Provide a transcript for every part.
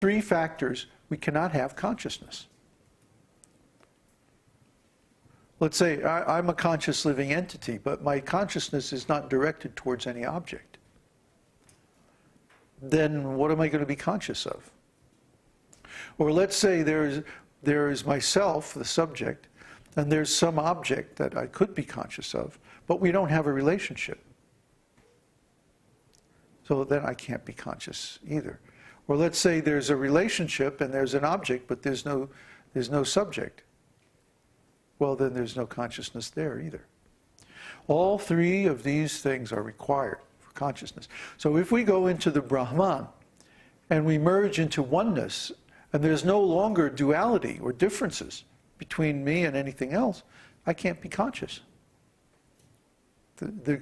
three factors, we cannot have consciousness. Let's say I'm a conscious living entity, but my consciousness is not directed towards any object. Then what am I going to be conscious of? Or let's say there is myself, the subject, and there's some object that I could be conscious of, but we don't have a relationship. So then I can't be conscious either. Or let's say there's a relationship and there's an object, but there's no subject. Well, then there's no consciousness there either. All three of these things are required for consciousness. So if we go into the Brahman and we merge into oneness, and there's no longer duality or differences between me and anything else, I can't be conscious. The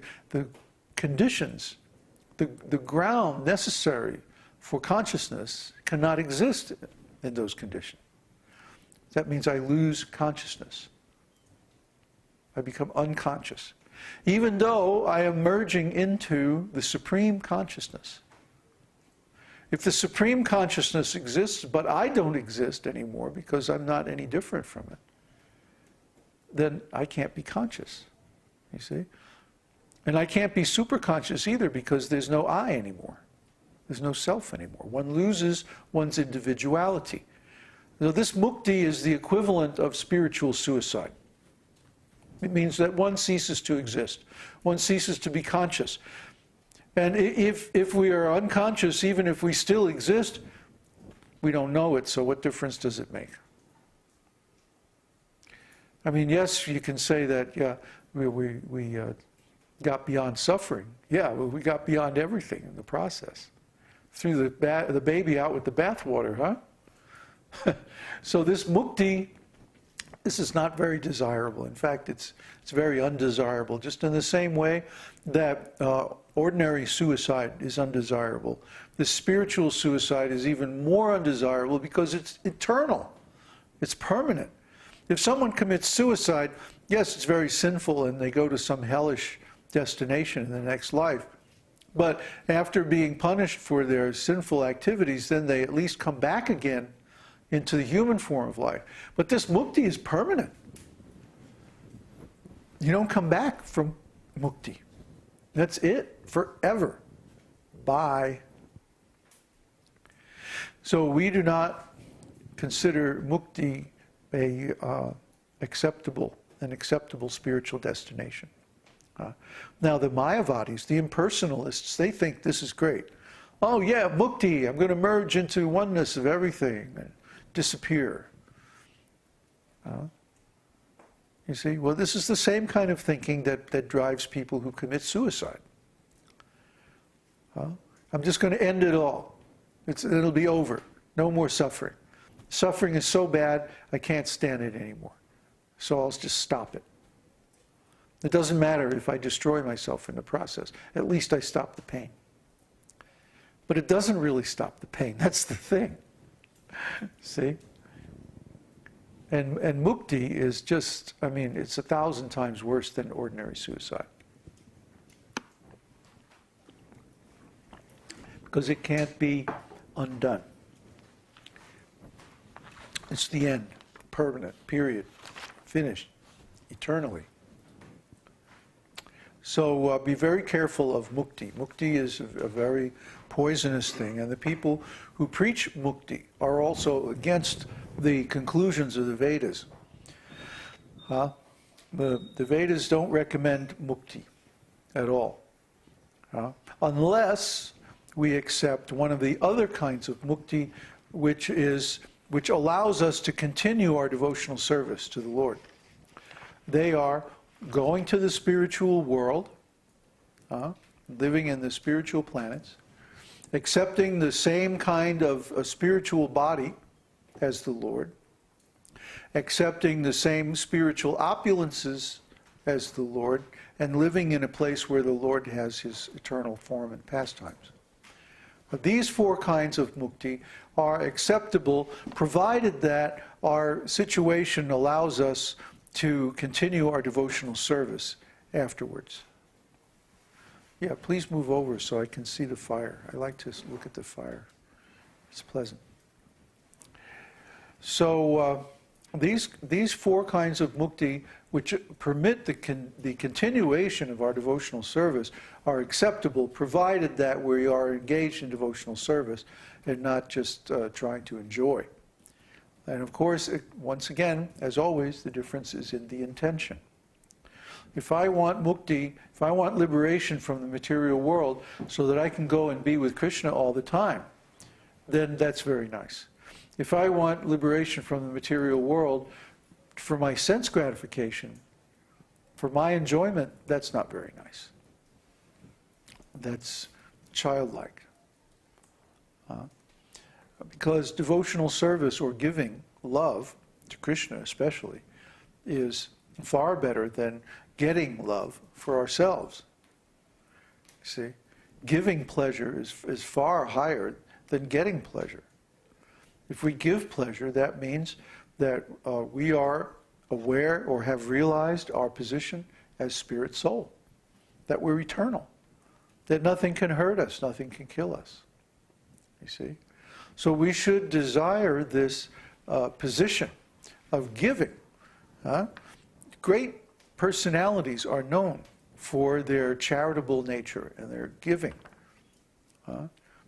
conditions, the ground necessary for consciousness cannot exist in those conditions. That means I lose consciousness. I become unconscious, even though I am merging into the supreme consciousness. If the supreme consciousness exists, but I don't exist anymore because I'm not any different from it, then I can't be conscious, you see? And I can't be superconscious either because there's no I anymore. There's no self anymore. One loses one's individuality. Now, this mukti is the equivalent of spiritual suicide. It means that one ceases to exist. One ceases to be conscious. And if we are unconscious, even if we still exist, we don't know it, so what difference does it make? I mean, yes, you can say that, yeah, we got beyond suffering. Yeah, well, we got beyond everything in the process. Threw the baby out with the bathwater, huh? So this mukti, this is not very desirable. In fact, it's very undesirable, just in the same way that ordinary suicide is undesirable. The spiritual suicide is even more undesirable because it's eternal. It's permanent. If someone commits suicide, yes, it's very sinful and they go to some hellish destination in the next life. But after being punished for their sinful activities, then they at least come back again into the human form of life. But this mukti is permanent. You don't come back from mukti. That's it, forever. Bye. So we do not consider mukti an acceptable spiritual destination. Now the Mayavadis, the impersonalists, they think this is great. Oh yeah, mukti, I'm going to merge into oneness of everything and disappear. You see, well, this is the same kind of thinking that drives people who commit suicide. I'm just going to end it all. It'll be over. No more suffering. Suffering is so bad, I can't stand it anymore. So I'll just stop it. It doesn't matter if I destroy myself in the process. At least I stop the pain. But it doesn't really stop the pain. That's the thing. See? And mukti is just, I mean, it's 1,000 times worse than ordinary suicide. Because it can't be undone. It's the end, permanent, period, finished, eternally. So be very careful of mukti. Mukti is a very poisonous thing, and the people who preach mukti are also against the conclusions of the Vedas. The Vedas don't recommend mukti at all, unless we accept one of the other kinds of mukti, which allows us to continue our devotional service to the Lord. They are going to the spiritual world, living in the spiritual planets, accepting the same kind of a spiritual body as the Lord, accepting the same spiritual opulences as the Lord, and living in a place where the Lord has his eternal form and pastimes. These four kinds of mukti are acceptable provided that our situation allows us to continue our devotional service afterwards. Yeah, please move over so I can see the fire. I like to look at the fire. It's pleasant. So these four kinds of mukti, which permit the continuation of our devotional service, are acceptable, provided that we are engaged in devotional service and not just trying to enjoy. And of course, once again, as always, the difference is in the intention. If I want mukti, if I want liberation from the material world so that I can go and be with Krishna all the time, then that's very nice. If I want liberation from the material world for my sense gratification, for my enjoyment, that's not very nice. That's childlike. Because devotional service or giving love to Krishna especially is far better than getting love for ourselves. See, giving pleasure is far higher than getting pleasure. If we give pleasure, that means that we are aware or have realized our position as spirit soul, that we're eternal, that nothing can hurt us, nothing can kill us. You see? So we should desire this position of giving. Great personalities are known for their charitable nature and their giving.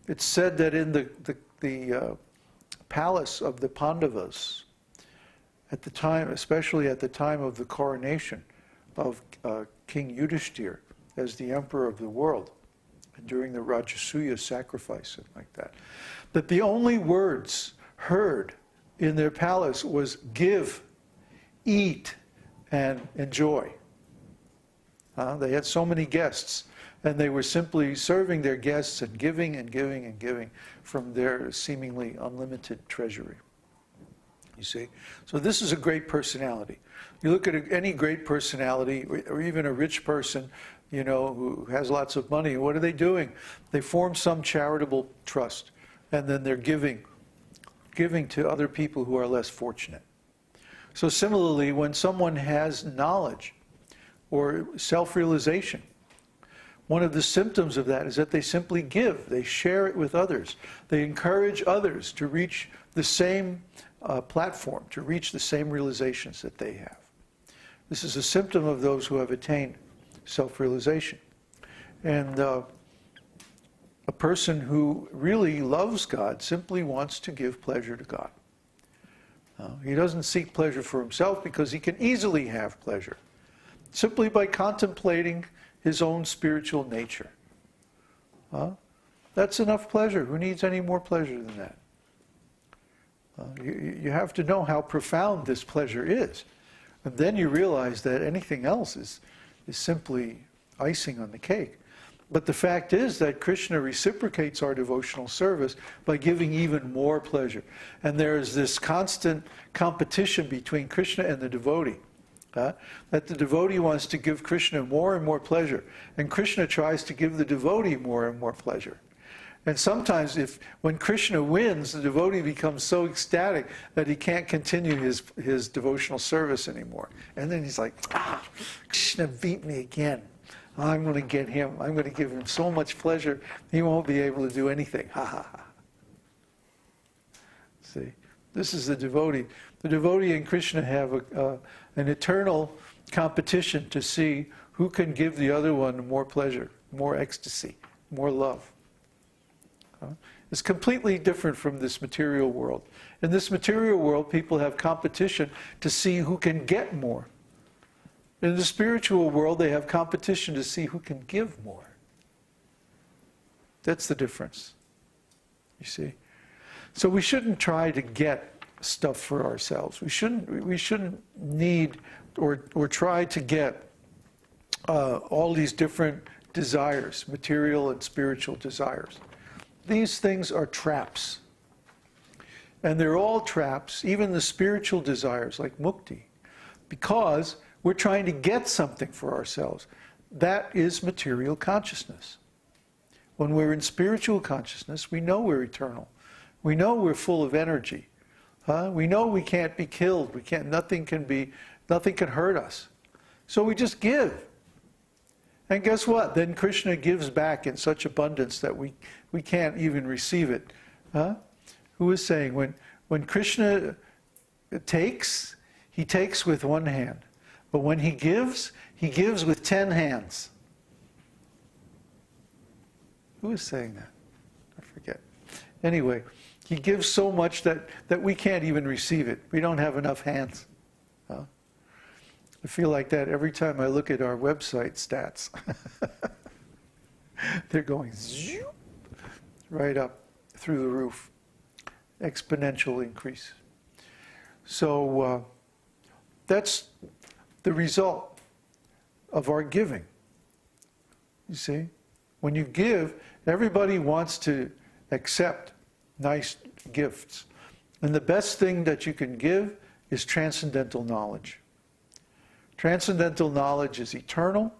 It's said that in the palace of the Pandavas, at the time, especially at the time of the coronation of King Yudhishthira as the emperor of the world, and during the Rajasuya sacrifice and like that the only words heard in their palace was give, eat, and enjoy. They had so many guests, and they were simply serving their guests and giving and giving and giving from their seemingly unlimited treasury. You see? So this is a great personality. You look at any great personality, or even a rich person, you know, who has lots of money, what are they doing? They form some charitable trust, and then they're giving to other people who are less fortunate. So similarly, when someone has knowledge or self-realization, one of the symptoms of that is that they simply give. They share it with others. They encourage others to reach the same platform, to reach the same realizations that they have. This is a symptom of those who have attained self-realization. And a person who really loves God simply wants to give pleasure to God. He doesn't seek pleasure for himself because he can easily have pleasure simply by contemplating his own spiritual nature. That's enough pleasure. Who needs any more pleasure than that? You have to know how profound this pleasure is. And then you realize that anything else is simply icing on the cake. But the fact is that Krishna reciprocates our devotional service by giving even more pleasure. And there is this constant competition between Krishna and the devotee. That the devotee wants to give Krishna more and more pleasure. And Krishna tries to give the devotee more and more pleasure. And sometimes when Krishna wins, the devotee becomes so ecstatic that he can't continue his devotional service anymore. And then he's like, Krishna beat me again. I'm going to get him. I'm going to give him so much pleasure, he won't be able to do anything. Ha ha ha. See, this is the devotee. The devotee and Krishna have an eternal competition to see who can give the other one more pleasure, more ecstasy, more love. It's completely different from this material world. In this material world, people have competition to see who can get more. In the spiritual world, they have competition to see who can give more. That's the difference, you see. So we shouldn't try to get stuff for ourselves. We shouldn't need or try to get all these different desires, material and spiritual desires. These things are traps. And they're all traps, even the spiritual desires like mukti, because we're trying to get something for ourselves. That is material consciousness. When we're in spiritual consciousness, we know we're eternal. We know we're full of energy. We know we can't be killed. Nothing can hurt us. So we just give. And guess what? Then Krishna gives back in such abundance that we can't even receive it. Who is saying when Krishna he takes with one hand. But when he gives with 10 hands. Who is saying that? I forget. Anyway, he gives so much that we can't even receive it. We don't have enough hands. Huh? I feel like that every time I look at our website stats. They're going zoom, right up through the roof. Exponential increase. So that's the result of our giving. You see? When you give, everybody wants to accept nice gifts. And the best thing that you can give is transcendental knowledge. Transcendental knowledge is eternal.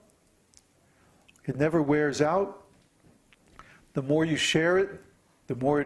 It never wears out. The more you share it, the more it